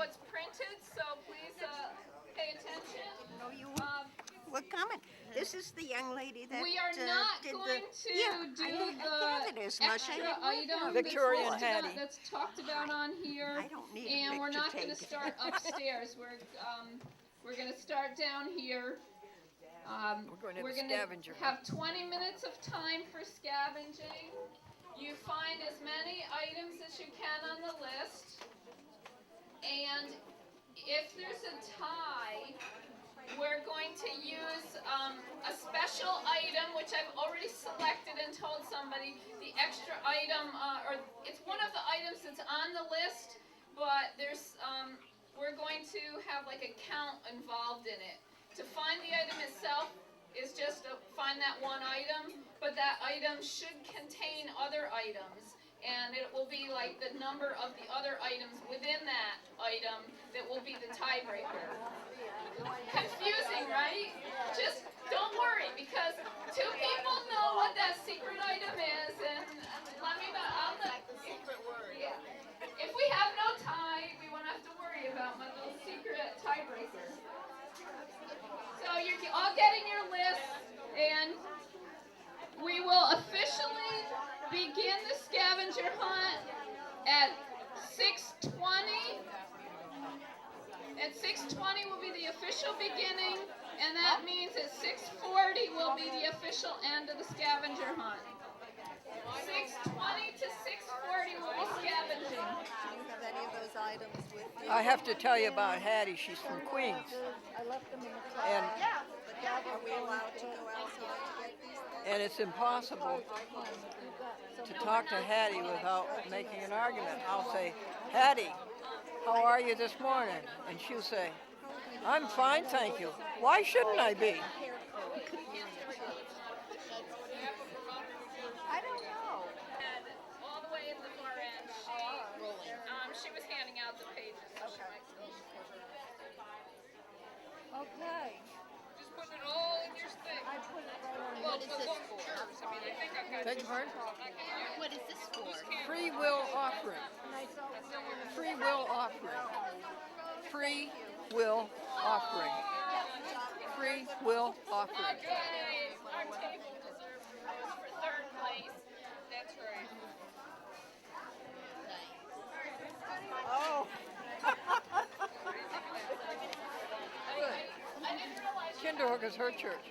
what's printed, so please pay attention. No, we're coming. This is the young lady that we are not going to do the extra item Victoria and Hattie. that's talked about on here. I don't need and a we're not going to tape. start upstairs. We're going to start down here. We're going to have 20 minutes of time for scavenging. You find as many items as you can on the list. And if there's a tie, we're going to use a special item, which I've already selected and told somebody. The extra item, or it's one of the items that's on the list, but there's we're going to have like a count involved in it. To find the item itself is just to find that one item, but that item should contain other items, and it will be like the number of the other items within that item that will be the tiebreaker. Confusing, right? Just don't worry, because 2 people know what that secret item is, and let me know. I'll let the secret word. Yeah. If we have no tie, we won't have to worry about my little secret tiebreaker. So you're all getting your list, and we will officially begin the scavenger hunt at 6:20. At 6:20 will be the official beginning, and that means at 6:40 will be the official end of the scavenger hunt. 6:20 to 6:40 will be scavenging. Do you have any of those items with you? I have to tell you about Hattie. She's from Queens. I left them in the car. And Are we allowed to go outside to get these things? and it's impossible to talk to Hattie without making an argument. I'll say, Hattie, how are you this morning? And she'll say, I'm fine, thank you. Why shouldn't I be? I don't know. And all the way at the far end, she was handing out the pages. Okay. Just put it all in your thing. I put it right on. What is this for? I mean, I think I've got Beg your pardon? What is this for? Free will offering. Free will offering. Free will offering. Free will offering. Okay, our table deserves a rose for 3rd place. That's right. Oh. I didn't realize Kinderhook is her church.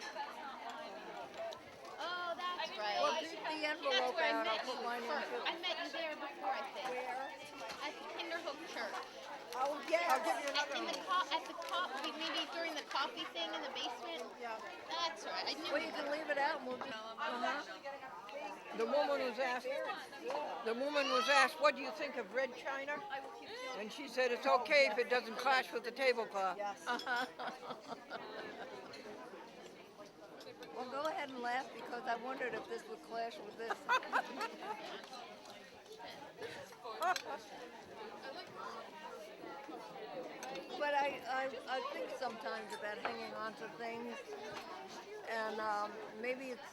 Oh, that's right. Well, keep the envelope out. I'll put mine in too. I met you there before, I think. Where? At the Kinderhook Church. Oh, yeah. I'll give you another one. At the coffee, maybe during the coffee thing in the basement. Yeah. That's right. I knew Well, it. you can leave it out and we'll just... The woman was asked, what do you think of red china? And she said, it's okay if it doesn't clash with the tablecloth. Yes. Well, go ahead and laugh because I wondered if this would clash with this. But I think sometimes about hanging on to things, and maybe it's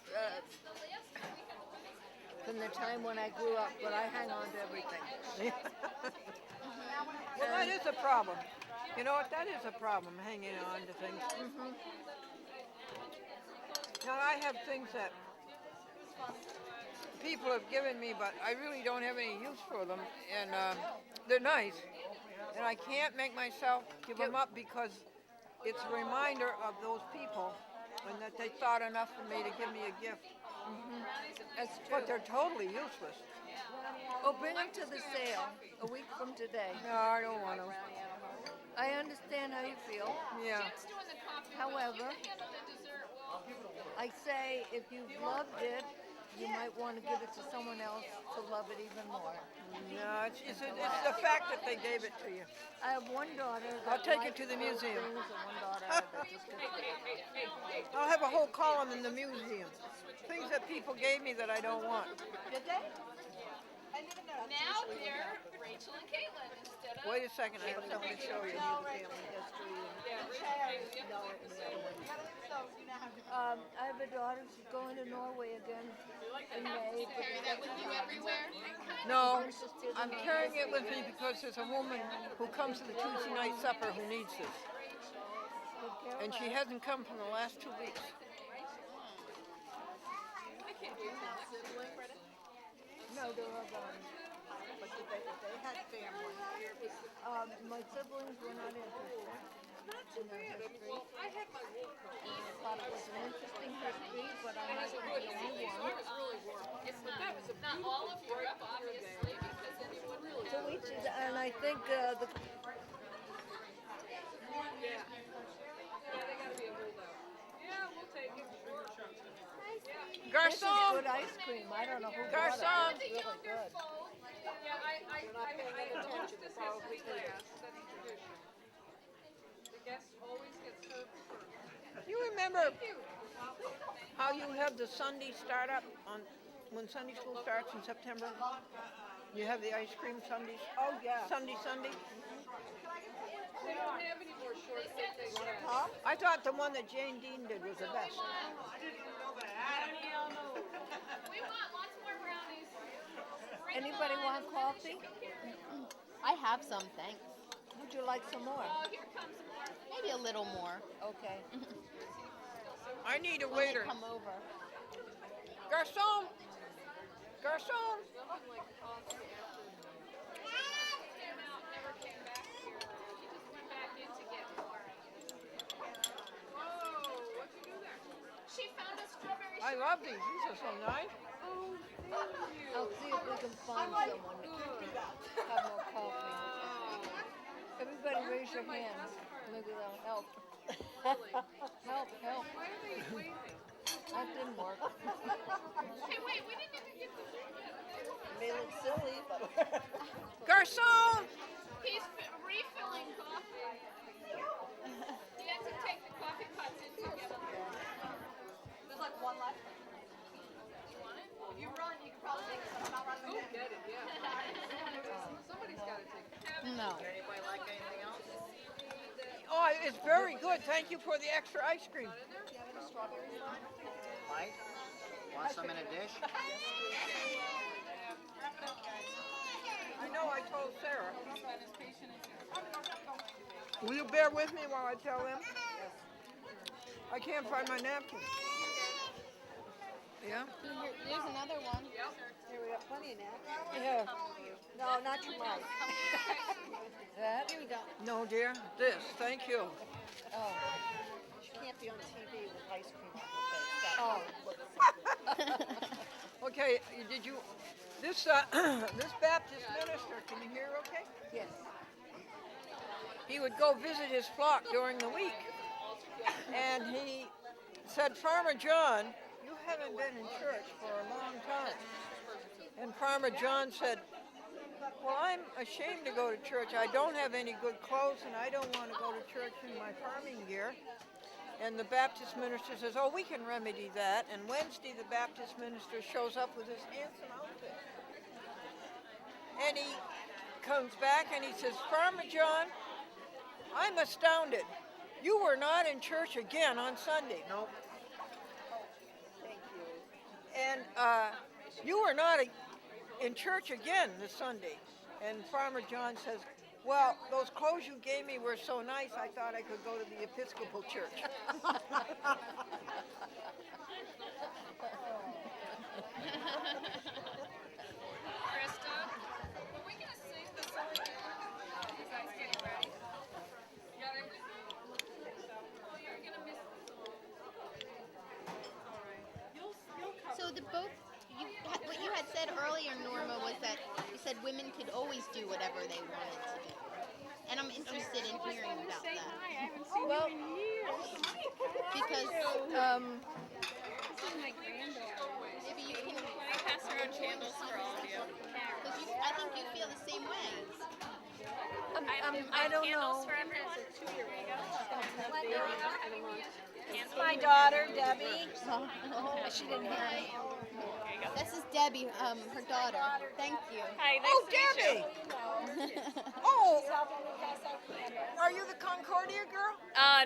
from the time when I grew up, but I hang on to everything. Well, that is a problem. You know what? That is a problem, hanging on to things. Now, I have things that people have given me, but I really don't have any use for them, and they're nice. And I can't make myself give them up because it's a reminder of those people and that they thought enough of me to give me a gift. That's true. But they're totally useless. Oh, bring them to the sale a week from today. No, I don't want them. I understand how you feel. Yeah. Jim's doing the coffee. However, You can handle the dessert. I say if you loved it, you might want to give it to someone else to love it even more. No, it's the fact that they gave it to you. I have one daughter. I'll take it to the museum. Things, and one daughter that just gets I'll have a whole column in the museum. Things that people gave me that I don't want. Did they? Now they're Rachel and Caitlin instead of. Wait a second, I have something to show you. Yeah, Rachel. I have a daughter. She's going to Norway again in May. Carry that with you everywhere? No, I'm carrying it with me because there's a woman who comes to the Tuesday night supper who needs this. And she hasn't come for the last 2 weeks. No, they're all gone. But they had family. My siblings were not interested in their history. I thought it was an interesting history, but I'm not the only one. It's not all of Europe, obviously, because then you wouldn't So have. each is, and I think the this is Garçon! good ice cream. I don't know who bought it. Garçon! It's really good. Yeah, I lost this history class. That's tradition. The guests always get served first. Do you remember how you have the Sunday start up on when Sunday school starts in September? You have the ice cream Sundays? Oh, yeah. Sunday. They don't have any more short birthday class. I thought the one that Jane Dean did was the best. We want lots more brownies. Bring Anybody them on. want coffee? I have some, thanks. Would you like some more? Oh, here comes more. Maybe a little more. Okay. I need a When they waiter. come over. Garçon! Garçon! Came out, never came back here. He just went back in to get more. Whoa, what'd you do there? She found a strawberry I love these. These are so nice. I'll see if we can find someone to have more coffee. Everybody raise your hand. Maybe they'll help. Help. Why are they waving? That didn't work. Hey, wait, we didn't even get the food yet. May look silly, but Garçon! He's refilling coffee. He had to take the coffee pots in to get them. There's like one left. You want it? You run, you can probably take it, but I'm not running Go get it, yeah. Somebody's got to take it. No. anybody like anything else? Oh, it's very good. Thank you for the extra ice cream. Mike, want some in a dish? I know I told Sarah. Will you bear with me while I tell them? I can't find my napkin. Yeah? There's another one. Here, we got plenty of napkins. Yeah. No, not your mic. That? Here we go. No, dear. This. Thank you. Oh. She can't be on TV with ice cream on her face. Oh. Okay, did you... This this Baptist minister, can you hear okay? Yes. He would go visit his flock during the week. And he said, Farmer John, you haven't been in church for a long time. And Farmer John said, well, I'm ashamed to go to church. I don't have any good clothes and I don't want to go to church in my farming gear. And the Baptist minister says, oh, we can remedy that. And Wednesday, the Baptist minister shows up with his handsome outfit. And he comes back and he says, Farmer John, I'm astounded. You were not in church again on Sunday. Nope. Thank you. And you were not in church again this Sunday. And Farmer John says, well, those clothes you gave me were so nice, I thought I could go to the Episcopal Church. Krista, are we going to sing the song? You guys getting ready? You got everything? Oh, you're going to miss the song. All right. So the both, what you had said earlier, Norma, was that you said women could always do whatever they wanted to do. And I'm interested in hearing about that. Well, Because Maybe you can pass around candles for all of you. because I think you feel the same way. I don't know. For everyone. This is my daughter, Debbie. She didn't hear me. This is Debbie, her daughter. Thank you. Hi, nice Oh, to meet you. Debbie! Oh, are you the Concordia girl?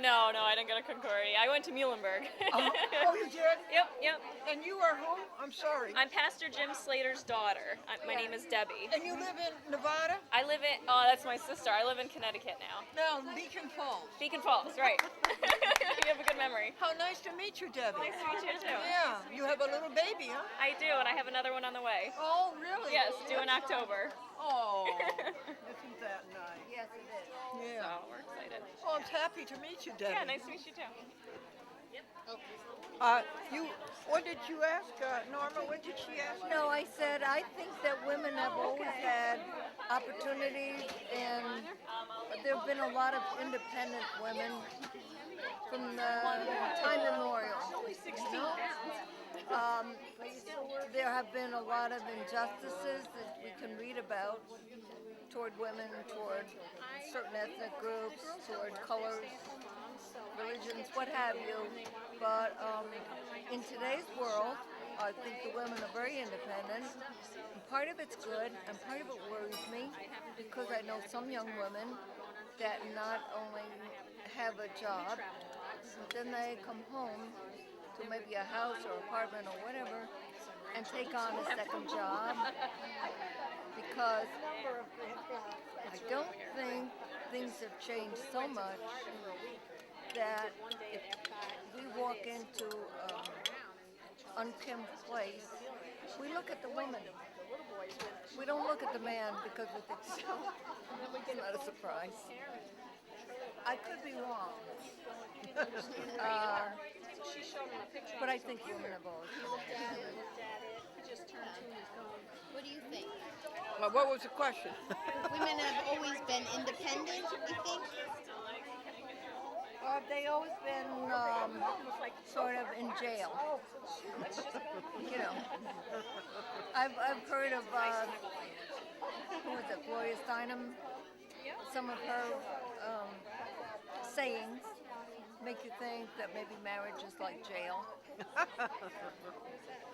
No, I didn't go to Concordia. I went to Muhlenberg. Oh, you did? Yep. And you are who? I'm sorry. I'm Pastor Jim Slater's daughter. My name is Debbie. And you live in Nevada? I live in, that's my sister. I live in Connecticut now. No, Beacon Falls. Beacon Falls, right. You have a good memory. How nice to meet you, Debbie. Nice to meet you too. Yeah, you have a little baby, huh? I do, and I have another one on the way. Oh, really? Yes, due in October. Oh, isn't that nice? Yes, it is. Yeah. So we're excited. Well, I'm happy to meet you, Debbie. Yeah, nice to meet you too. What did you ask, Norma? What did she ask? No, I said I think that women have always had opportunities, and there have been a lot of independent women from the time immemorial. You know? There have been a lot of injustices that we can read about toward women, toward certain ethnic groups, toward colors, religions, what have you. But in today's world, I think the women are very independent. And part of it's good, and part of it worries me, because I know some young women that not only have a job, but then they come home to maybe a house or apartment or whatever, and take on a second job, because I don't think things have changed so much that if we walk into unkempt place, we look at the woman. We don't look at the man because we think it's not a surprise. I could be wrong. But I think women have always been. What do you think? Well, what was the question? Women have always been independent, you think? They always been sort of in jail. You know, I've heard of who was it, Gloria Steinem? Some of her sayings make you think that maybe marriage is like jail.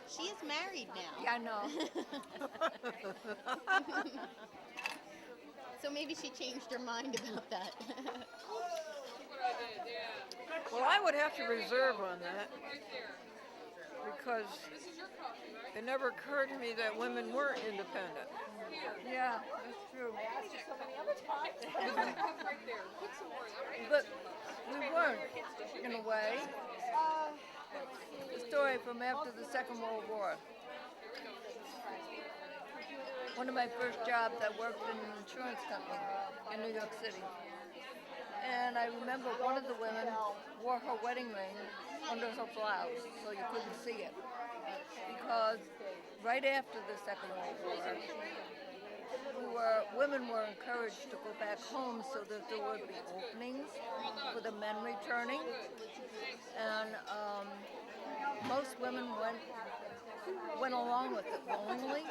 She is married now. Yeah, I know. So maybe she changed her mind about that. Well, I would have to reserve on that, because it never occurred to me that women were independent. Yeah, that's true. But we weren't, in a way. The story from after the Second World War. One of my first jobs, I worked in an insurance company in New York City. And I remember one of the women wore her wedding ring under her blouse, so you couldn't see it. Because right after the Second World War, women were encouraged to go back home so that there would be openings for the men returning. And most women went along with it willingly,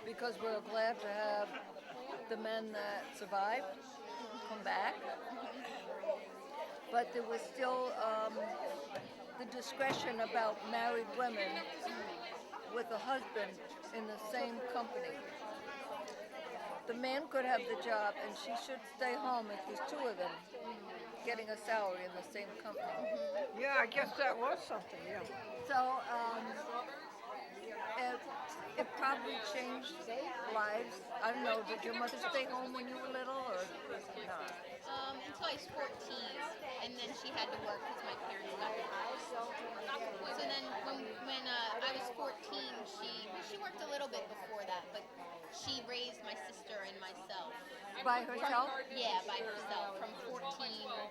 because we were glad to have the men that survived come back. But there was still the discretion about married women with a husband in the same company. The man could have the job, and she should stay home if there's two of them getting a salary in the same company. Yeah, I guess that was something, yeah. So it probably changed lives. I don't know, did your mother stay home when you were little, or not? Until I was 14, and then she had to work because my parents got divorced. So then when I was 14, she worked a little bit before that, but she raised my sister and myself. By herself? Yeah, by herself, from 14 on.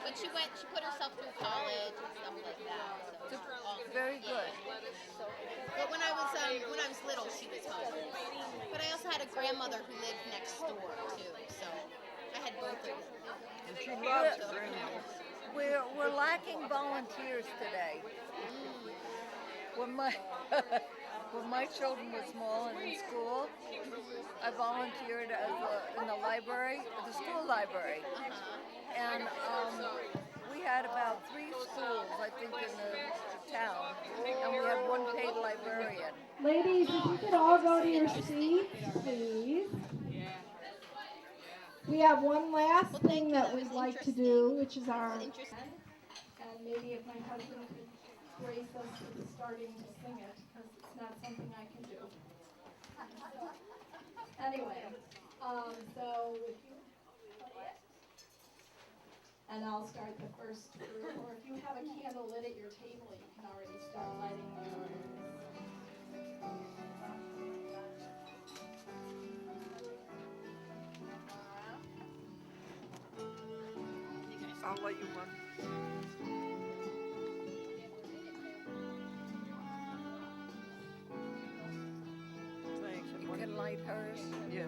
But she put herself through college and stuff like that. So Very good. But when I was little, she was home. But I also had a grandmother who lived next door too, so I had both of them. And she loves the grandmother. We're lacking volunteers today. When my children were small and in school, I volunteered in the library, the school library. and we had about 3 schools, I think, in the town, and we had one paid librarian. Ladies, if you could all go to your seats, please. We have one last thing that we'd like to do, which is our... And maybe if my husband could grace us with starting to sing it, because it's not something I can do. Anyway, so if you... And I'll start the first group, or if you have a candle lit at your table, you can already start lighting yours. I'll let you run. Thanks. You can light hers. Yeah.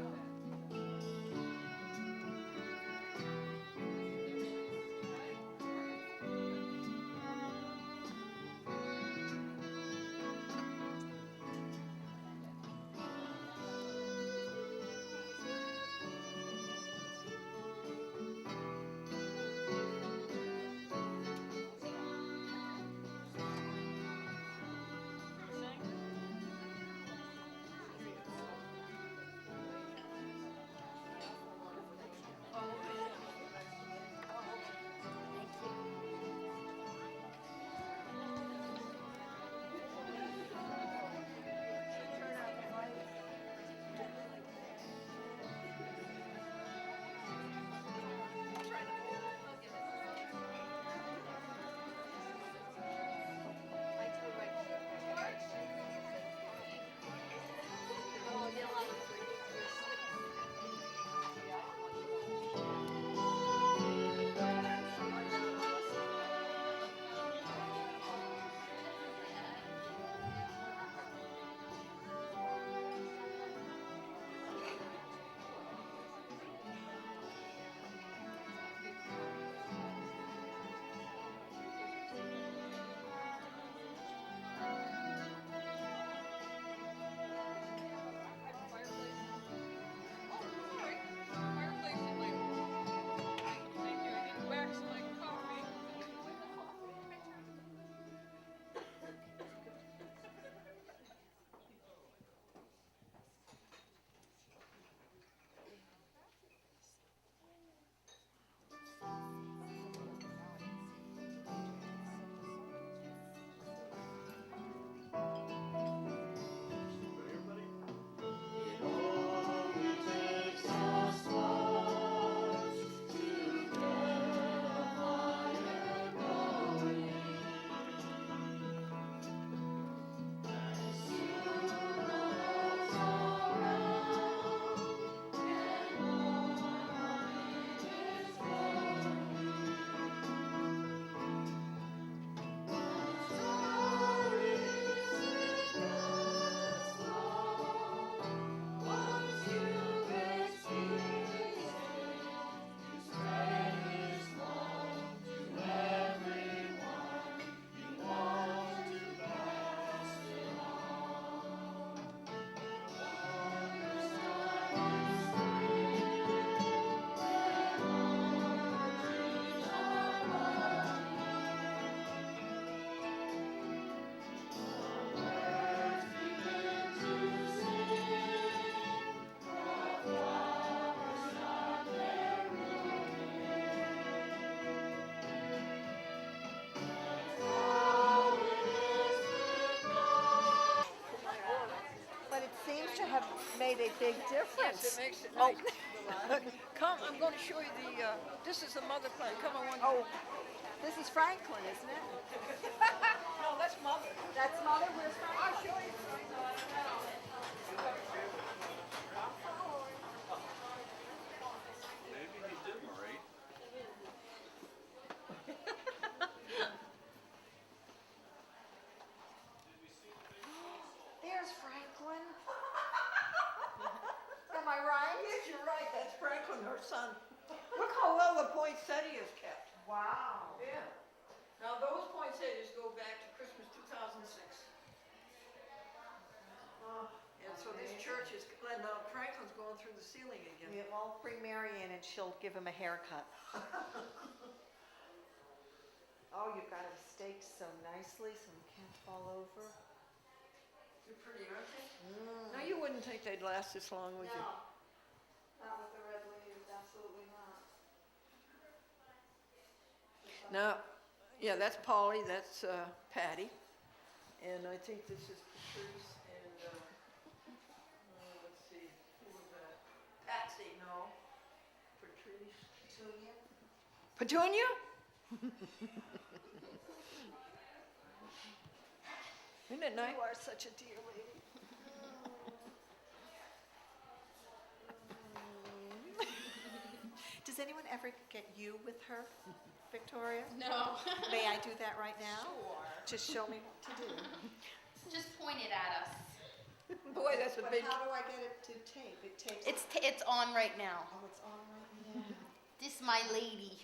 Made a big difference. Yes, it makes it nice. Oh. Come, I'm going to show you the, this is the mother plant. Come on, one. Oh, this is Franklin, isn't it? No, that's mother. That's Mother. Where's Franklin? I'll show you. Maybe he did, Marie. There's Franklin. Am I right? Yes, you're right. That's Franklin, her son. Look how well the poinsettias kept. Wow. Yeah. Now those poinsettias go back to Christmas 2006. And so this church is, Franklin's ceiling again. Yeah, well, bring Mary in and she'll give him a haircut. Oh, you've got them staked so nicely so you can't fall over. They're pretty, aren't they? Now, you wouldn't think they'd last this long, would you? Not with the red leaves, absolutely not. Now, yeah, that's Polly, that's Patty, and I think this is Patrice and, let's see, who was that? Patsy, no. Patrice. Petunia? Petunia? Isn't it nice? You are such a dear lady. Does anyone ever get you with her, Victoria? No. May I do that right now? Sure. Just show me what to do. Just point it at us. Boy, that's a But big... how do I get it to tape? It tapes. It's on right now. Oh, it's on right now. This my lady.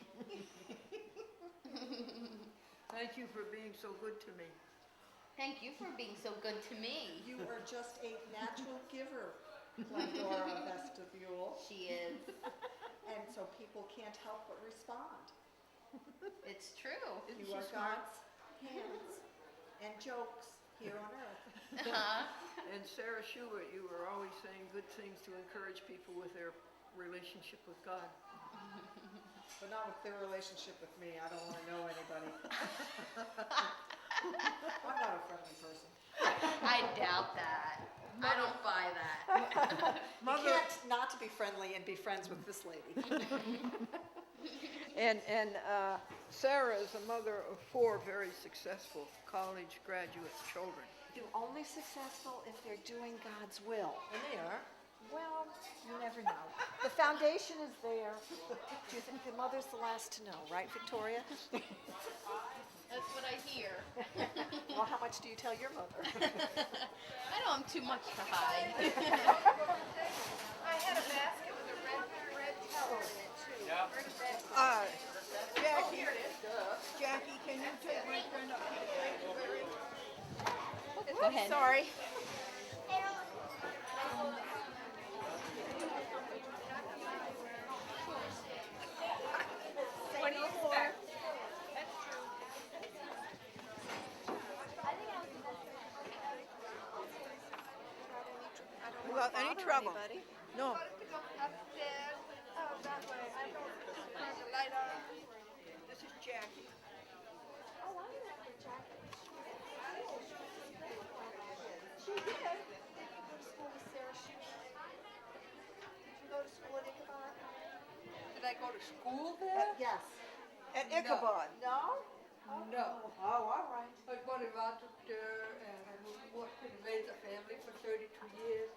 Thank you for being so good to me. Thank you for being so good to me. You are just a natural giver, Glendora Vestibule. She is. And so people can't help but respond. It's true. You are God's hands and jokes here on earth. And Sara Schubert, you were always saying good things to encourage people with their relationship with God. But not with their relationship with me. I don't want to know anybody. I'm not a friendly person. I doubt that. I don't buy that. You can't not to be friendly and be friends with this lady. And Sarah is a mother of 4 very successful college graduate children. They're only successful if they're doing God's will. And they are. Well, you never know. The foundation is there. Do you think the mother's the last to know, right, Victoria? That's what I hear. Well, how much do you tell your mother? I don't have too much to hide. I had a basket with a red towel in it, too. Jackie, Jackie, can you take my friend up to the sanctuary? Go ahead. Sorry. Without any trouble. No. This is Jackie. Oh, I remember Jackie. She did. Did you go to school with Sara Schubert? Did you go to school at Ichabod? Did I go to school there? Yes. At Ichabod. No? No. Oh, all right. I got invited there and I worked in the family for 32 years.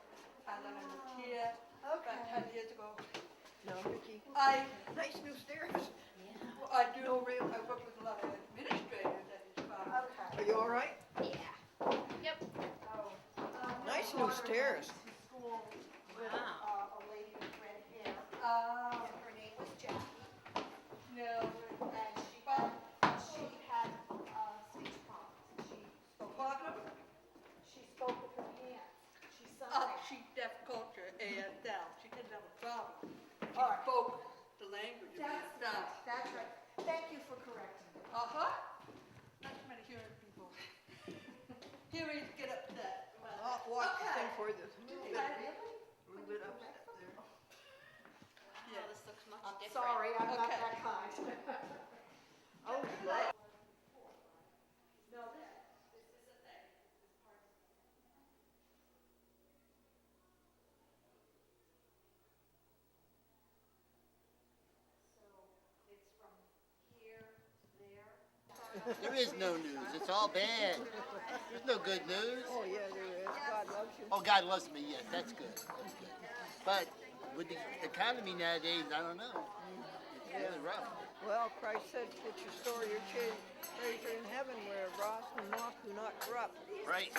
And then I moved here about 10 years ago. No, Vicky. Nice new stairs. Well, I work with a lot of administrators at this farm. Okay. Are you all right? Yeah. Yep. Nice new stairs. School with Wow. a lady with red hair. And her name was Jackie. No. And she had speech problems. She spoke with her hands. She sung. She's deaf culture and she didn't have a problem. She All right. spoke the language of That's right. Thank you for correcting me. That's many hearing people. Hearing get upset. I'll watch the thing for this. A little bit upset there. Yeah, this looks much I'm different. sorry, I'm not Okay. that kind. Oh, There is no news. It's all bad. There's no good news. Oh, yeah, there is. God loves you. Oh, God loves me. Yes, that's good. That's good. But with the economy nowadays, I don't know. It's really rough. Well, Christ said, "Put your store, your treasure in heaven, where rust and moth do not corrupt." Right.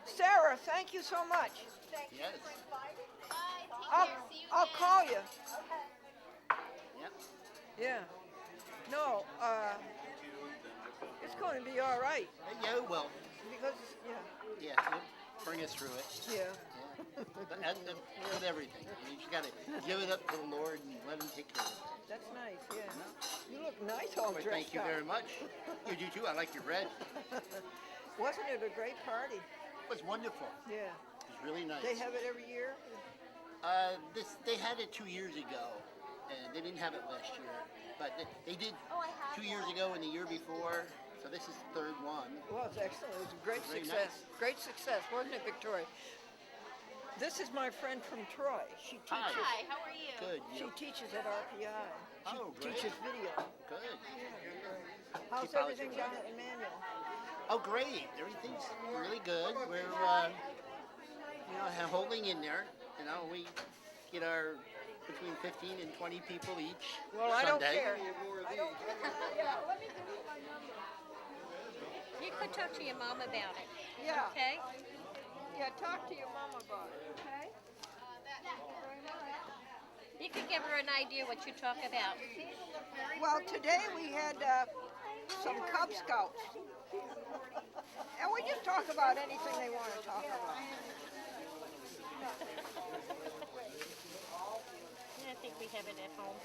Sarah, thank you so much. Yes. Bye. Take I'll, care. See you I'll again. call you. Yep. Yeah. No, it's going to be all right Yeah, well, because, yeah, it'll bring us through it. yeah. Yeah. But that's with everything. I mean, you got to give it up to the Lord and let Him take care of it. That's nice, yeah. You look nice all Well, dressed thank you up. very much. You do too. I like your red. Wasn't it a great party? It was wonderful. Yeah. It was really nice. They have it every year? They had it 2 years ago, and they didn't have it last year. But they did 2 years ago and the year before. So this is the third one. Well, it's excellent. It was a great Very success. Great success, wasn't it, Victoria? This is my friend from Troy. She teaches. Hi, how are you? Good. She teaches at RPI. She Oh, great. teaches video. Good. How's Keep out everything your down at Emmanuel? Oh, great. Everything's really good. We're, holding in there. You know, we get our between 15 and 20 people each Well, I don't Sunday. care. I don't care. You could talk to your mom about it, Yeah. okay? Yeah, talk to your mom about it. Okay. You could give her an idea what you talk about. Well, today we had some Cub Scouts. And we just talk about anything they want to talk about. I think we have it at home.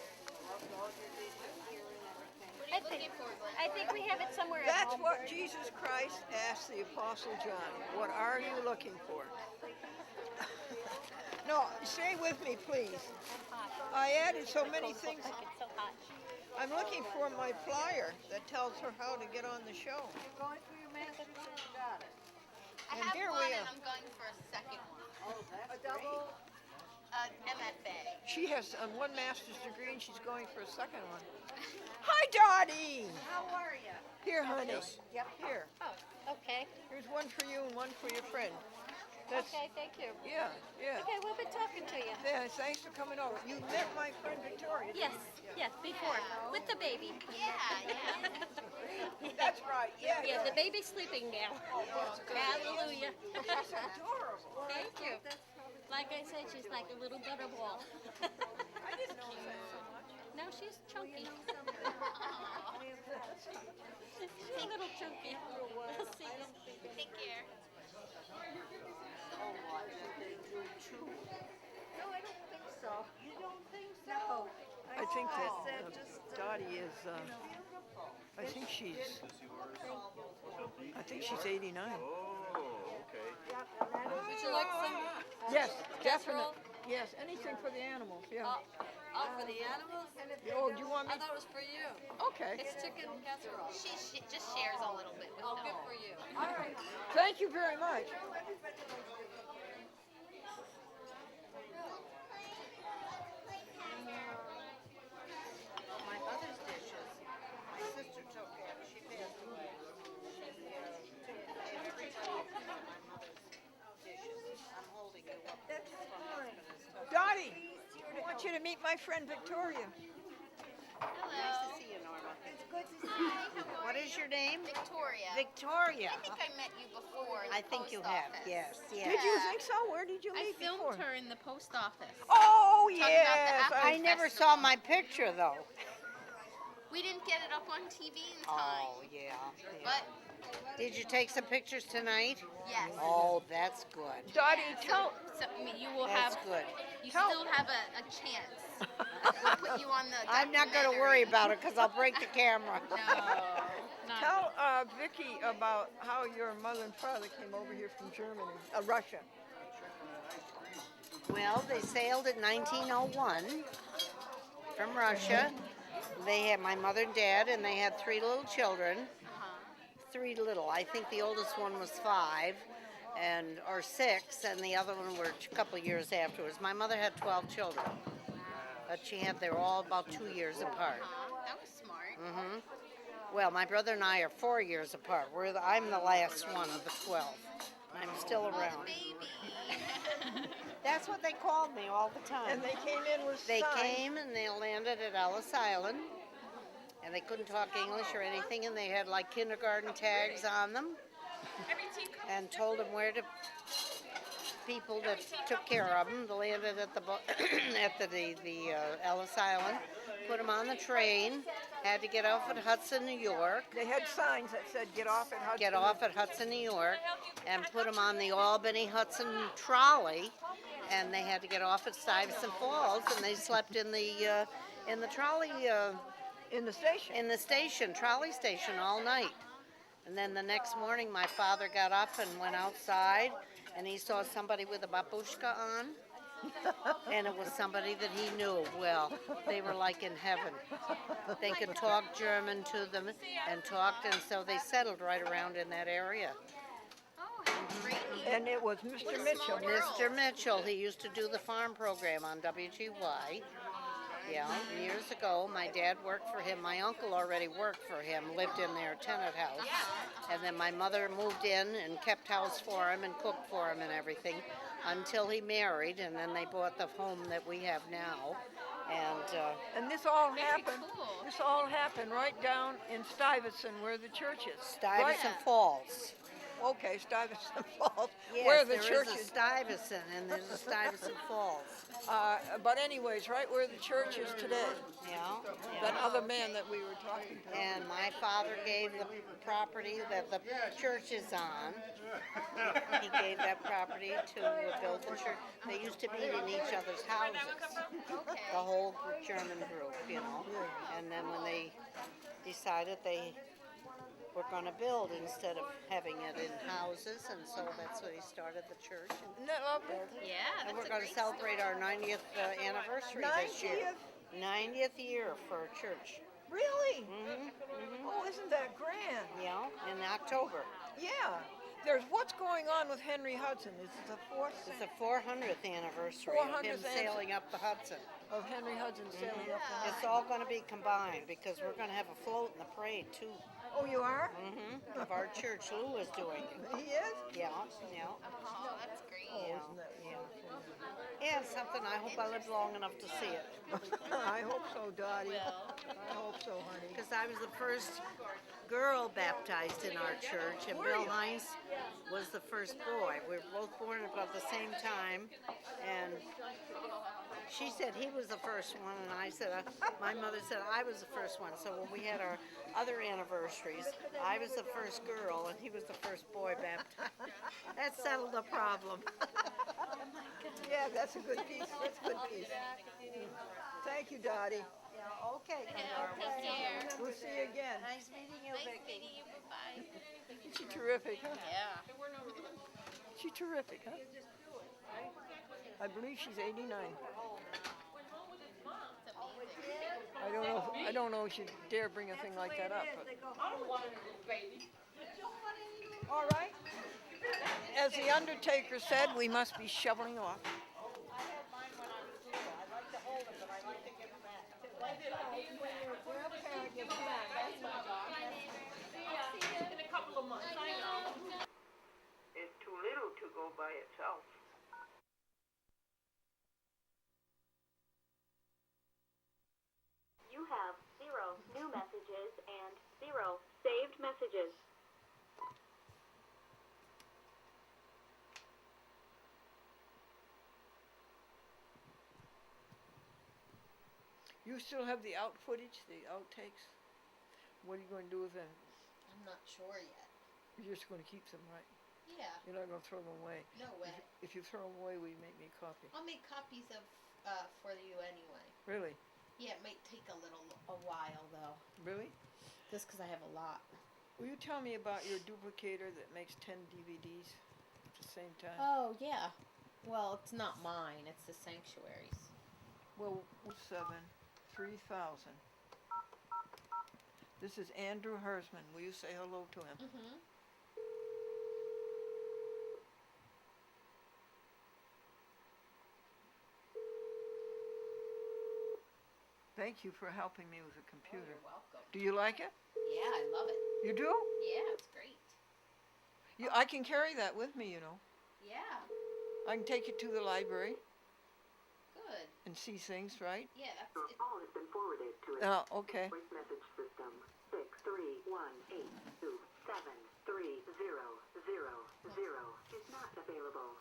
What are you looking for, Glendora? I think we have it somewhere at That's home. what Jesus Christ asked the Apostle John. What are you looking for? No, stay with me, please. I added so many things. Like it's so hot. I'm looking for my flyer that tells her how to get on the show. Going for your master's and you got it. I And have here one we and are. I'm going for a second one. Oh, that's a double. MFA. She has one master's degree and she's going for a second one. Hi, Dottie. How are you? Here, honey. Yep, here. Oh, okay. Here's one for you and one for your friend. That's, Okay, thank you. yeah, yeah. Okay, we'll be talking to you. Yeah, thanks for coming over. You met my friend Victoria. didn't Yes, before, with the baby. Yeah. you? That's right. Yeah. Yeah, the baby's sleeping now. Hallelujah. She's adorable. Thank you. Like I said, she's like a little butterball. I didn't know that so much. No, she's chunky. She's a little chunky. See you. Take care. No, I don't think so. You don't think so? No. I think that said just, Dottie is. I think she's 89. Would you like some? Yes, definitely. Yes, anything for the animals. Yeah. Oh, for the animals? Oh, do you want me? I thought it was for you. Okay. It's chicken casserole. She just shares a little bit with Oh, them. good for you. All right. Thank you very much. My mother's dishes, my sister took it. She passed away. She took every time my mother's dishes. I'm holding you up. That's fine. Dottie, I want you to meet my friend Victoria. Nice to see you, Norma. It's good to see you. Hi, how are What is your name? Victoria. Victoria. I think I met you before in the I think you post have. office. Yes, yes. Did you think so? Where did you I meet filmed before? her in the post office. Oh, Talking about the yes. apple I never festival. saw my picture though. We didn't get it up on TV in time. Oh, yeah. But Did you take some pictures tonight? yes. Oh, that's good. Dottie, tell. So I mean, you will That's have. good. You Tell- still have a chance. We'll put you on the. I'm not going to worry about it because I'll break the camera. No. Not Tell Vicky about how your mother and father came over here from Germany, Russia. Well, they sailed in 1901 from Russia. They had my mother and dad, and they had 3 little children. Three little. I think the oldest one was 5, or 6, and the other one were a couple years afterwards. My mother had 12 children, but they were all about 2 years apart. That was smart. Hmm. Well, my brother and I are 4 years apart. I'm the last one of the 12. I'm still Oh, around. the baby. That's what they called me all the time. And they came in with They signs. came and they landed at Ellis Island, and they couldn't talk English or anything, and they had like kindergarten tags on them, and told them where to. People that took care of them landed at the Ellis Island, put them on the train, had to get off at Hudson, New York. They had signs that said get off at Hudson. Get off at Hudson, New York, and put them on the Albany Hudson trolley, and they had to get off at Stuyvesant Falls, and they slept in the trolley In the station. in the station, trolley station, all night. And then the next morning, my father got up and went outside, and he saw somebody with a babushka on. And it was somebody that he knew well. They were like in heaven. They could talk German to them and talked, and so they settled right around in that area. And it was Mr. Mitchell. Mr. Mitchell, he used to do the farm program on WGY. Yeah, years ago, my dad worked for him. My uncle already worked for him, lived in their tenant house. And then my mother moved in and kept house for him and cooked for him and everything until he married, and then they bought the home that we have now. And this all happened. This all happened right down in Stuyvesant, where the church is. Stuyvesant Falls. Okay, Stuyvesant Falls, Yes, where the there church is a Stuyvesant, and there's a Stuyvesant Falls. But anyways, right where the church is today. Yeah. That other man that we were talking to. And my father gave the property that the church is on. He gave that property to build the church. They used to meet in each other's houses. The whole German group, you know. And then when they decided they were going to build instead of having it in houses, and so that's when he started the church. Isn't that lovely? Yeah, And we're going to celebrate our 90th anniversary this year. 90th year for church. Really? Mm-hmm. Oh, isn't that grand? Yeah, in October. Yeah. There's what's going on with Henry Hudson. Is it the fourth? It's the 400th anniversary of him 400th sailing up the Hudson. Of Henry Hudson sailing up the It's all going to be combined because we're going to have a float in the parade too. Oh, you are? Mm-hmm. Of our church, Lou is doing it. He is? Yeah, yeah. Oh, that's great. Yeah, yeah, something. I hope I live long enough to see it. I hope so, Dottie. I hope so, honey. Because I was the first girl baptized in our church, and Bill Heinz was the first boy. We were both born about the same time, and she said he was the first one, and I said, my mother said I was the first one. So when we had our other anniversaries, I was the first girl, and he was the first boy baptized. That settled the problem. Yeah, that's a good piece. That's a good piece. Thank you, Dottie. Okay. Take care. We'll see you again. Nice meeting you, Nice Vicky. meeting you. Bye. She's terrific, huh? Yeah. She's terrific, huh? I believe she's 89. I don't know if she'd dare bring a thing like that up. But. All right. As the undertaker said, we must be shoveling off. It's too little to go by itself. You have 0 new messages and 0 saved messages. You still have the out footage, the outtakes? What are you going to do with them? I'm not sure yet. You're just going to keep them, right? Yeah. You're not going to throw them away. No way. If you throw them away, will you make me a copy? I'll make copies of for you anyway. Really? Yeah, it might take a while though. Really? Just because I have a lot. Will you tell me about your duplicator that makes 10 DVDs at the same time? Oh yeah. Well, it's not mine. It's the sanctuary's. Well, 3,000. This is Andrew Herzman. Will you say hello to him? Mm-hmm. Thank you for helping me with the computer. Oh, you're welcome. Do you like it? Yeah, I love it. You do? Yeah, it's great. I can carry that with me, you know. Yeah. I can take it to the library Good. and see things, right? Yeah, that's Your it. call has been forwarded to a Oh, okay. voice message system. 63182730000 is not available.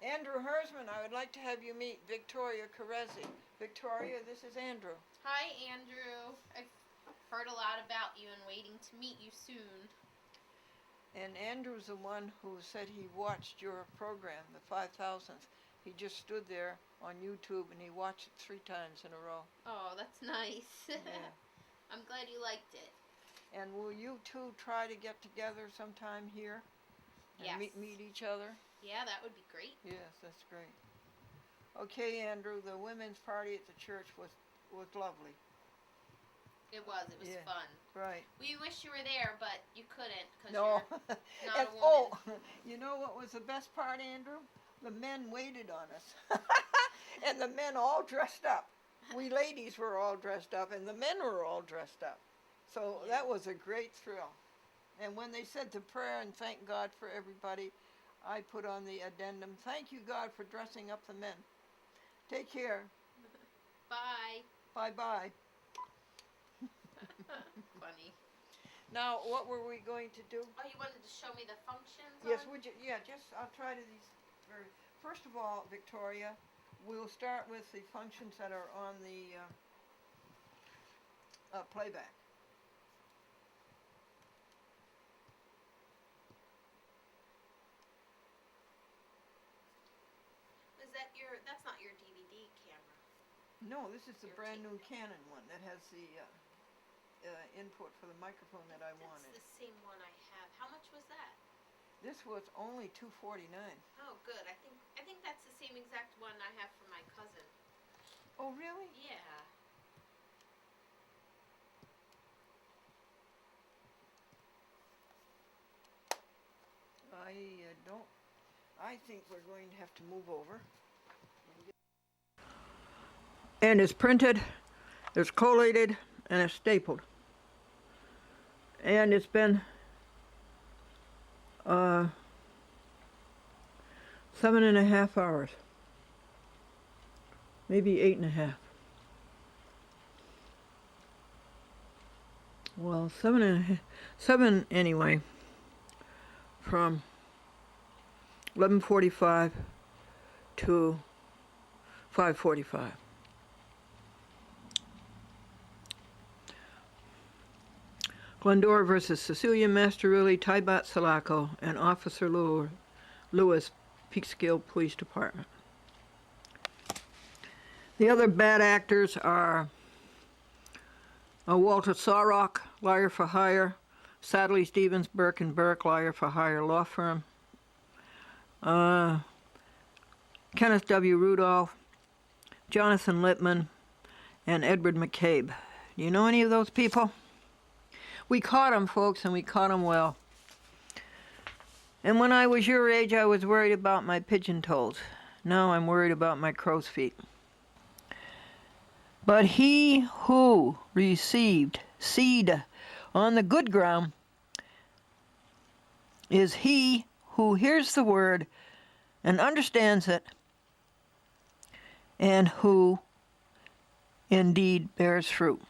Andrew Herzman, I would like to have you meet Victoria Carezzi Victoria, this is Andrew. Hi, Andrew. I've heard a lot about you and waiting to meet you soon. And Andrew's the one who said he watched your program, the 5000th. He just stood there on YouTube and he watched it 3 times in a row. Oh, that's nice. Yeah. I'm glad you liked it. And will you two try to get together sometime here? And Yes. meet each other? Yeah, that would be great. Yes, that's great. Okay, Andrew, the women's party at the church was lovely. It was Yeah. fun. Right. We wish you were there, but you couldn't because No. you're not And, a woman. you know what was the best part, Andrew? The men waited on us. And the men all dressed up. We ladies were all dressed up and the men were all dressed up. So that was a great thrill. And when they said the prayer and thank God for everybody, I put on the addendum, thank you God for dressing up the men. Take care. Bye. Bye-bye. Funny. Now, what were we going to do? Oh, you wanted to show me the functions? Yes, on? would you? Yeah, I'll try to these very. First of all, Victoria, we'll start with the functions that are on the playback. That's not your DVD camera. No, this is the Your brand new tape. Canon one that has the input for the microphone that I wanted. That's the same one I have. How much was that? This was only $249. Oh, good. I think that's the same exact one I have for my cousin. Oh, really? Yeah. I think we're going to have to move over. And it's printed, it's collated, and it's stapled. And it's been 7.5 hours. Maybe 8.5. Well, 7 anyway. From 11:45 to 5:45. Glendora versus Cecelia, Mastrorilli, Taibat, Salako, and Officer Lewis, Peekskill Police Department. The other bad actors are Walter Sorrock, Liar for Hire, Sadly Stevens, Burke and Burke, Liar for Hire Law Firm, Kenneth W. Rudolph, Jonathan Littman, and Edward McCabe. Do you know any of those people? We caught them, folks, and we caught them well. And when I was your age, I was worried about my pigeon toes. Now I'm worried about my crow's feet. But he who received seed on the good ground is he who hears the word and understands it, and who indeed bears fruit.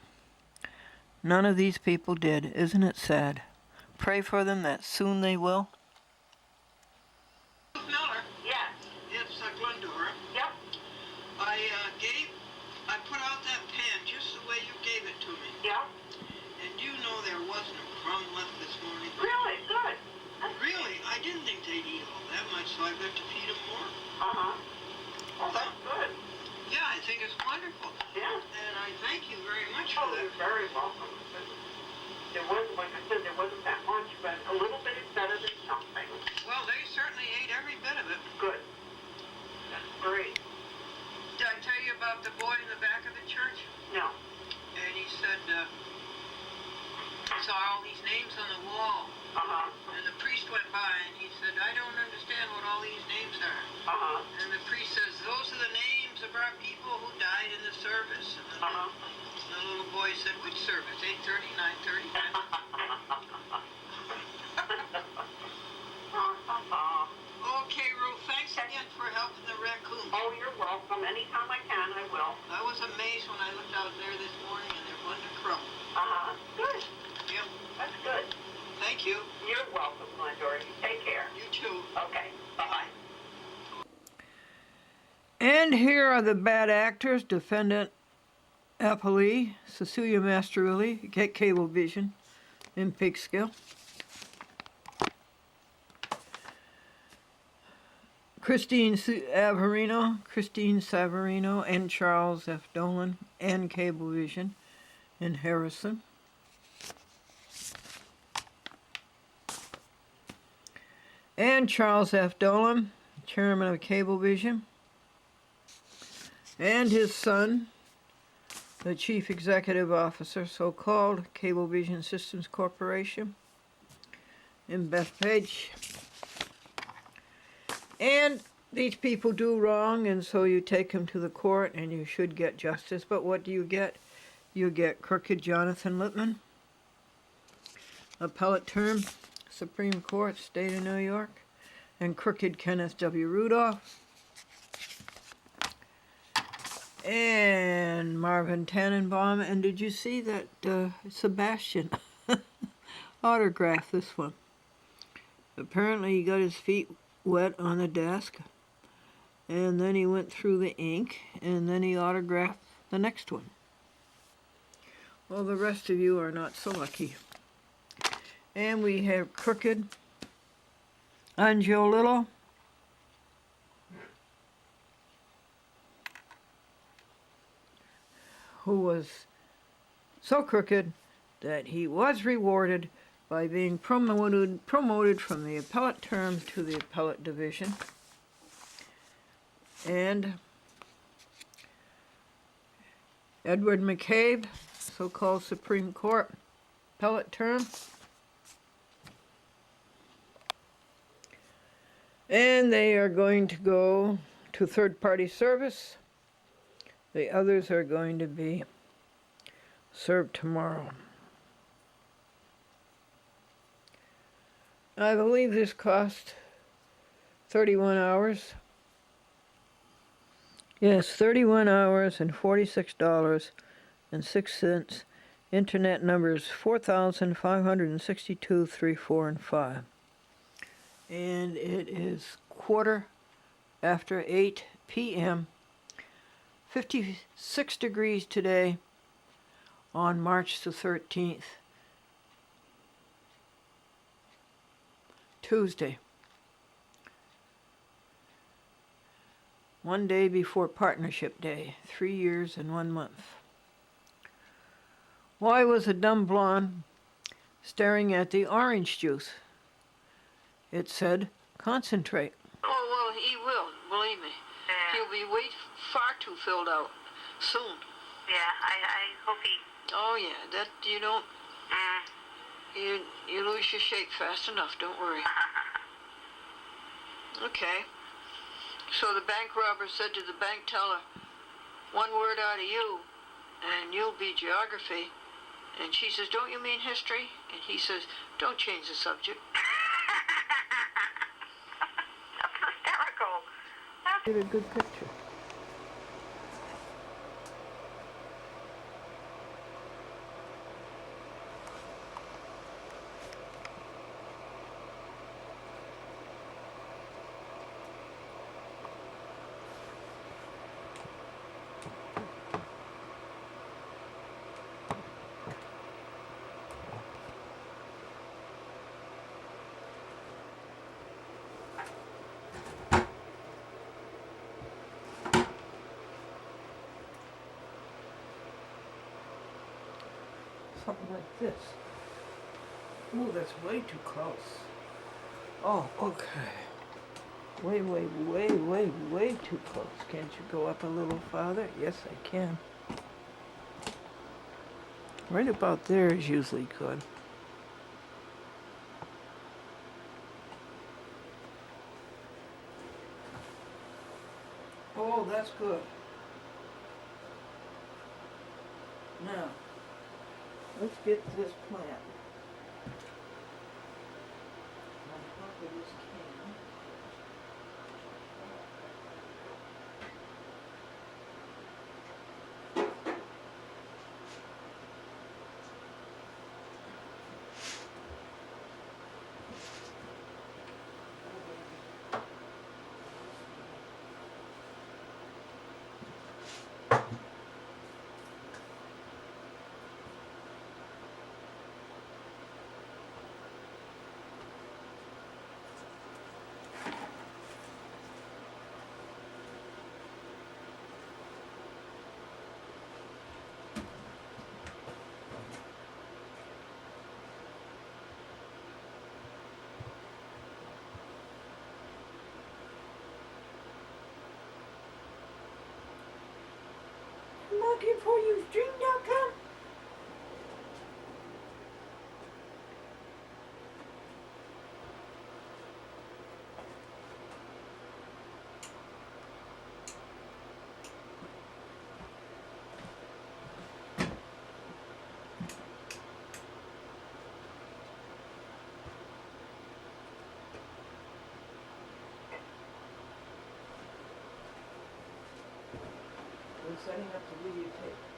None of these people did. Isn't it sad? Pray for them that soon they will. Ruth Miller. Yes. It's Glendora. Yep. I put out that pan just the way you gave it to me. Yep. And you know there wasn't a crumb left this morning. Really? Good. Really? I didn't think they'd eat all that much, so I've got to feed them more. Uh-huh. Oh, that's good. Yeah, I think it's wonderful. Yeah. And I thank you very much for Oh, that. you're very welcome. There wasn't, like I said, there wasn't that much, but a little bit is better than something. Well, they certainly ate every bit of it. Good. That's great. Did I tell you about the boy in the back of the church? No. And he said, he saw all these names on the wall. Uh-huh. And the priest went by and he said, I don't understand what all these names are. Uh-huh. And the priest says, those are the names of our people who died in the service. And the little boy said, which service? 8:30, 9:30? Okay, Ruth, thanks again for helping the raccoons. Oh, you're welcome. Anytime I can, I will. I was amazed when I looked out there this morning and there wasn't a crumb. Uh-huh. Good. Yep. That's good. Thank you. You're welcome, Glendora. You take care. You too. Okay. Bye-bye. And And here are the bad actors. Defendant Appellee, Cecelia Mastrorilli, get Cablevision in Pigskill. Christine Savarino, and Charles F. Dolan, and Cablevision in Harrison. And Charles F. Dolan, chairman of Cablevision, and his son, the chief executive officer, so-called Cablevision Systems Corporation in Bethpage. And these people do wrong, and so you take them to the court, and you should get justice. But what do you get? You get crooked Jonathan Littman, appellate term, Supreme Court, State of New York, and crooked Kenneth W. Rudolph, and Marvin Tannenbaum. And did you see that Sebastian autographed this one? Apparently he got his feet wet on the desk, and then he went through the ink, and then he autographed the next one. Well, the rest of you are not so lucky. And we have crooked Angolillo, who was so crooked that he was rewarded by being promoted from the appellate term to the appellate division. And Edward McCabe, so-called Supreme Court appellate term. And they are going to go to third-party service. The others are going to be served tomorrow. I believe this cost 31 hours. Yes, 31 hours and $46.06. Internet numbers 4,562, 3, 4, and 5. And it is 8:15 p.m. 56 degrees today on March the 13th. Tuesday. One day before Partnership Day, 3 years and 1 month. Why was a dumb blonde staring at the orange juice? It said, concentrate. Oh, well, he will, believe me. Yeah. He'll be way far too filled out soon. Yeah, I hope he... Oh, yeah, that you don't... You lose your shape fast enough, don't worry. Okay. So the bank robber said to the bank teller, one word out of you, and you'll be geography. And she says, don't you mean history? And he says, don't change the subject. That's hysterical. Get a good picture. Something like this. Ooh, that's way too close. Oh, okay. Way too close. Can't you go up a little farther? Yes, I can. Right about there is usually good. Oh, that's good. Now, let's get this plant on top of this can. looking for you, string.com. We're setting up the videotape.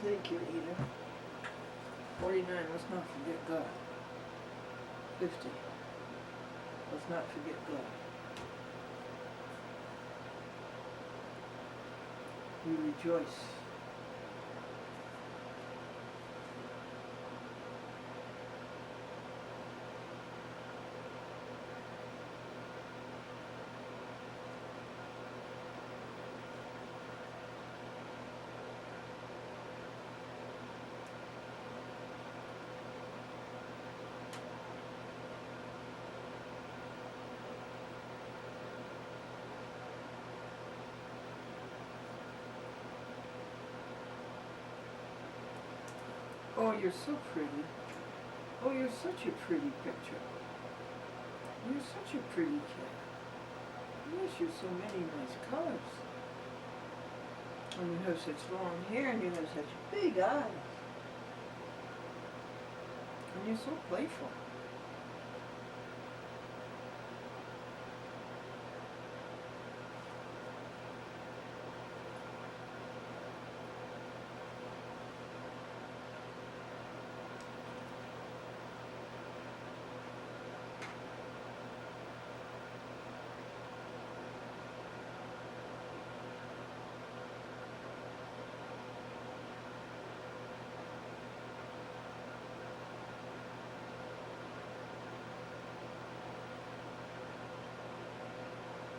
Thank you, Eda. 49, let's not forget God. 50, let's not forget God. We rejoice. Oh, you're so pretty. Oh, you're such a pretty picture. You're such a pretty kid. Yes, you have so many nice colors. And you have such long hair and you have such big eyes. And you're so playful.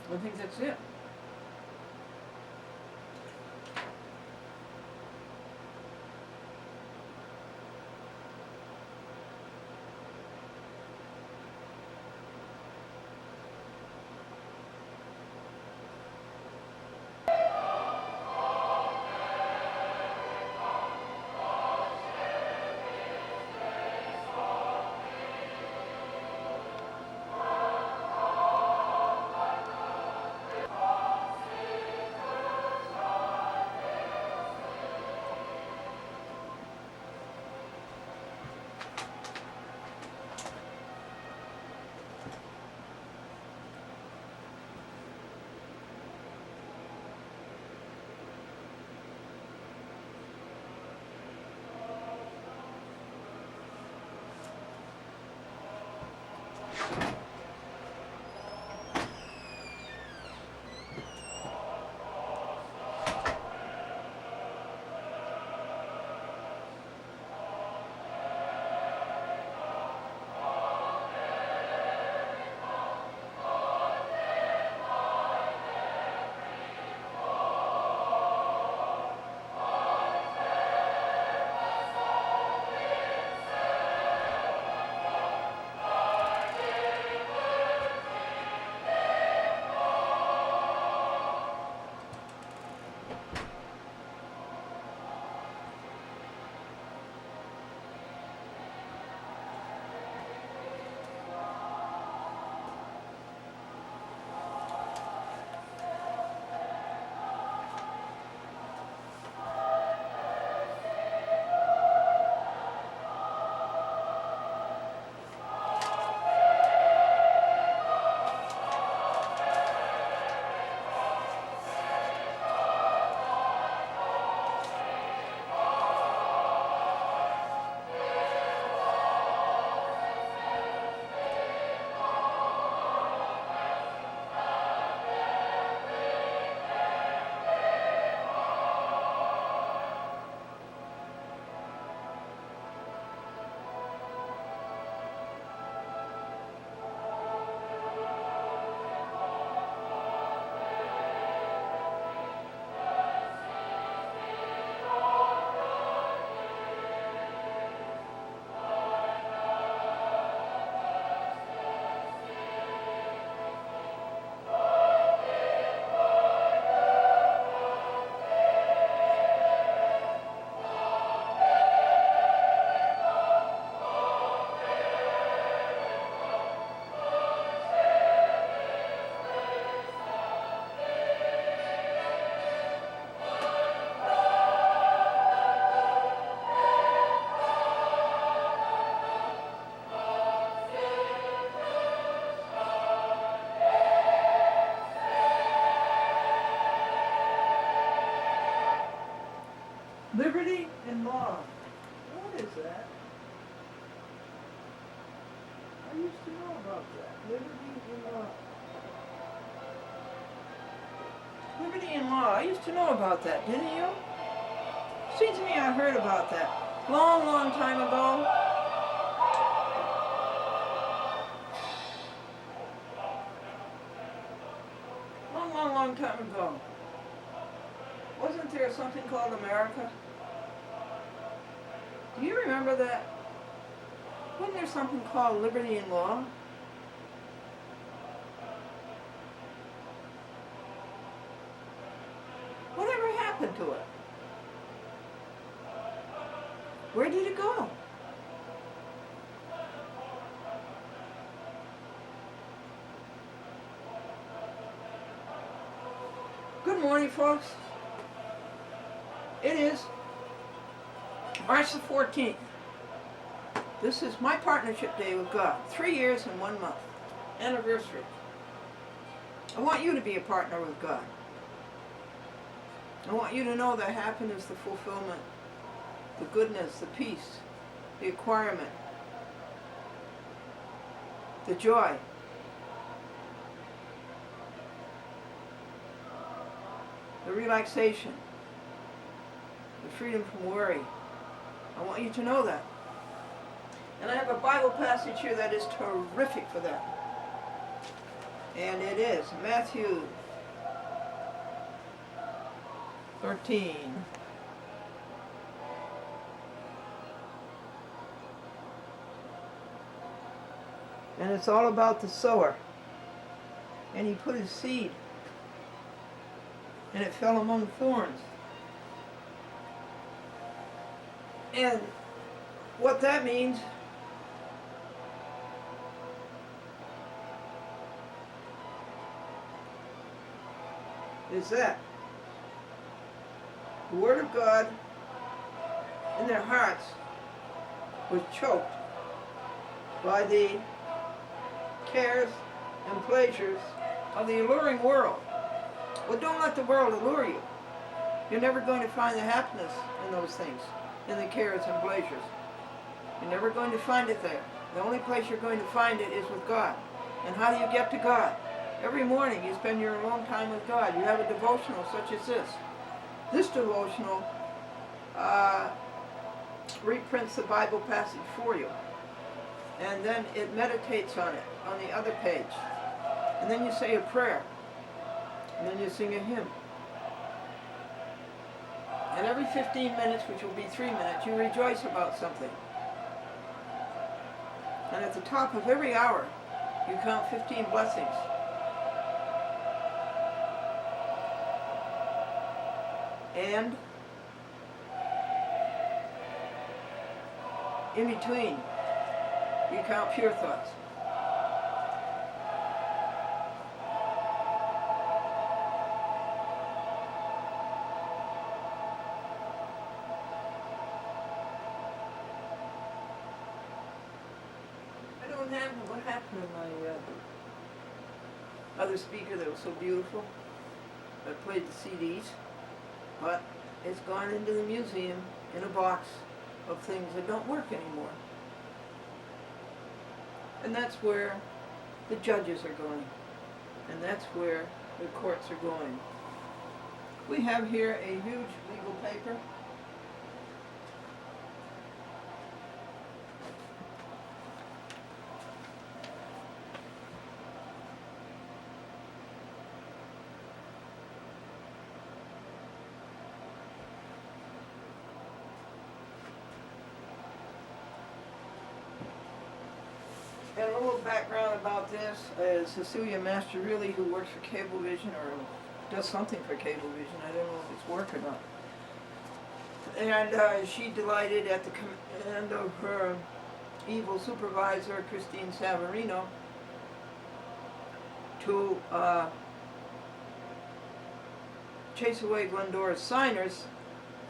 I think that's it. Liberty and law. What is that? I used to know about that. Liberty and law. Liberty and law. I used to know about that, didn't you? Seems to me I heard about that. Long, long time ago. Long, long, long time ago. Wasn't there something called America? Do you remember that? Wasn't there something called liberty and law? Whatever happened to it? Where did it go? Good morning, folks. It is March the 14th. This is my partnership day with God. 3 years and 1 month. Anniversary. I want you to be a partner with God. I want you to know the happiness, the fulfillment, the goodness, the peace, the acquirement, the joy, the relaxation, the freedom from worry. I want you to know that. And I have a Bible passage here that is terrific for that. And it is Matthew 13. And it's all about the sower. And he put his seed, and it fell among thorns. And what that means is that the Word of God in their hearts was choked by the cares and pleasures of the alluring world. Well, don't let the world allure you. You're never going to find the happiness in those things, in the cares and pleasures. You're never going to find it there. The only place you're going to find it is with God. And how do you get to God? Every morning you spend your alone time with God. You have a devotional such as this. This devotional reprints the Bible passage for you. And then it meditates on it on the other page. And then you say a prayer. And then you sing a hymn. And every 15 minutes, which will be 3 minutes, you rejoice about something. And at the top of every hour, you count 15 blessings. And in between, you count pure thoughts. What happened to my other speaker that was so beautiful? I played the CDs, but it's gone into the museum in a box of things that don't work anymore. And that's where the judges are going. And that's where the courts are going. We have here a huge legal paper. And a little background about this is Cecelia Mastrorilli, who works for Cablevision, or does something for Cablevision. I don't know if it's work or not. And she delighted at the command of her evil supervisor, Christine Savarino, to chase away Glendora's signers.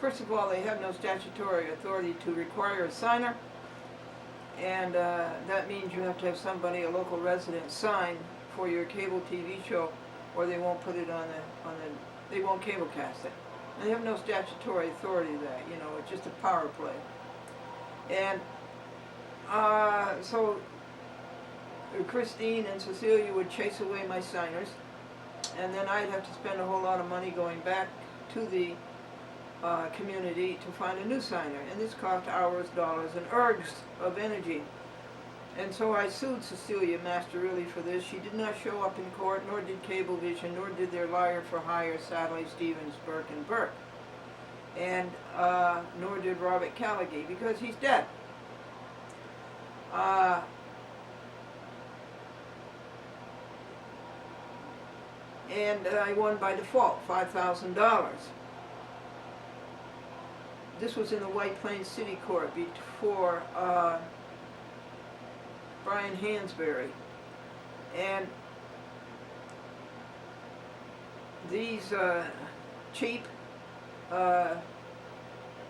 First of all, they have no statutory authority to require a signer. And that means you have to have somebody, a local resident, sign for your cable TV show, or they won't put it on the they won't cablecast it. And they have no statutory authority to that, you know, it's just a power play. And so Christine and Cecelia would chase away my signers, and then I'd have to spend a whole lot of money going back to the community to find a new signer, and this cost hours, dollars, and ergs of energy. And so I sued Cecelia Mastrorilli for this. She did not show up in court, nor did Cablevision, nor did their liar for hire, Sadly, Stevens, Burke, and Burke. And nor did Robert Callaghan, because he's dead. And I won by default, $5,000. This was in the White Plains City Court before Brian Hansberry. And these cheap Park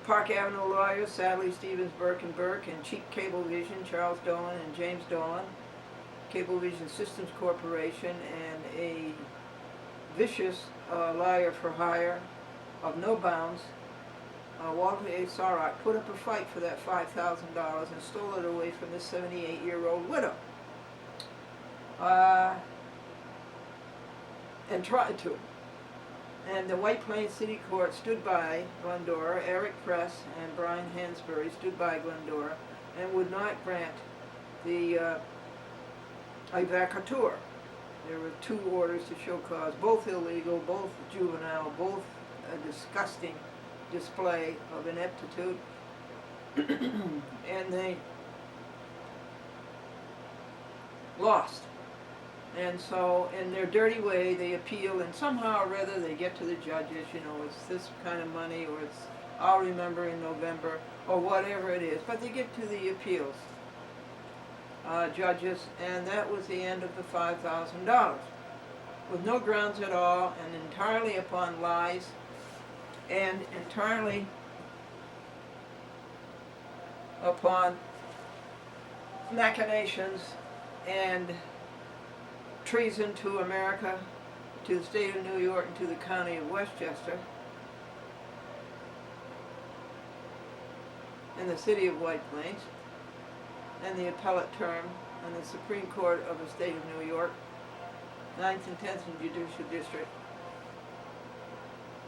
Avenue lawyers, Sadly, Stevens, Burke, and Burke, and cheap Cablevision, Charles Dolan and James Dolan, Cablevision Systems Corporation, and a vicious liar for hire of no bounds, Walter A. Sarek, put up a fight for that $5,000 and stole it away from this 78-year-old widow. And tried to. And the White Plains City Court stood by Glendora. Eric Press and Brian Hansberry stood by Glendora and would not grant the vacatur, There were 2 orders to show cause, both illegal, both juvenile, both a disgusting display of ineptitude. And they lost. And so, in their dirty way, they appeal, and somehow or other they get to the judges, you know, it's this kind of money, or it's, I'll remember in November, or whatever it is. But they get to the appeals judges, and that was the end of the $5,000. With no grounds at all, and entirely upon lies, and entirely upon machinations and treason to America, to the state of New York, and to the county of Westchester, and the city of White Plains, and the appellate term, and the Supreme Court of the state of New York, 9th and 10th and Judicial District.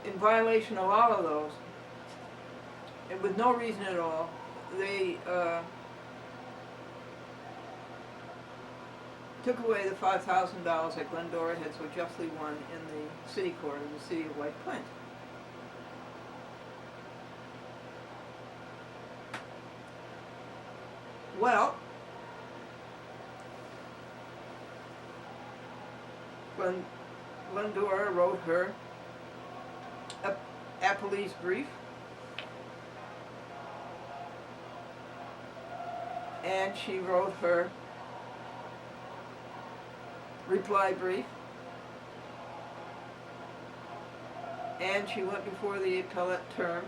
In violation of all of those, and with no reason at all, they took away the $5,000 that Glendora had so justly won in the city court in the city of White Plains. Well, Glendora wrote her appellee's brief, and she wrote her reply brief, and she went before the appellate term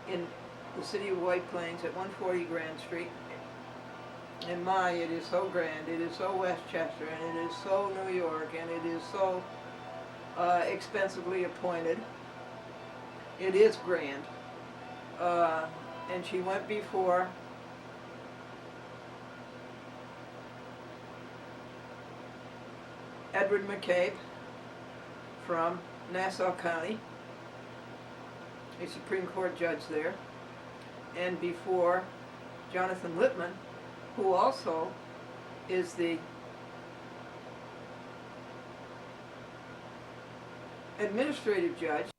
in the city of White Plains at 140 Grand Street. And my, it is so grand, it is so Westchester, and it is so New York, and it is so expensively appointed. It is grand. And she went before Edward McCabe from Nassau County, a Supreme Court judge there, and before Jonathan Lippman, who also is the administrative judge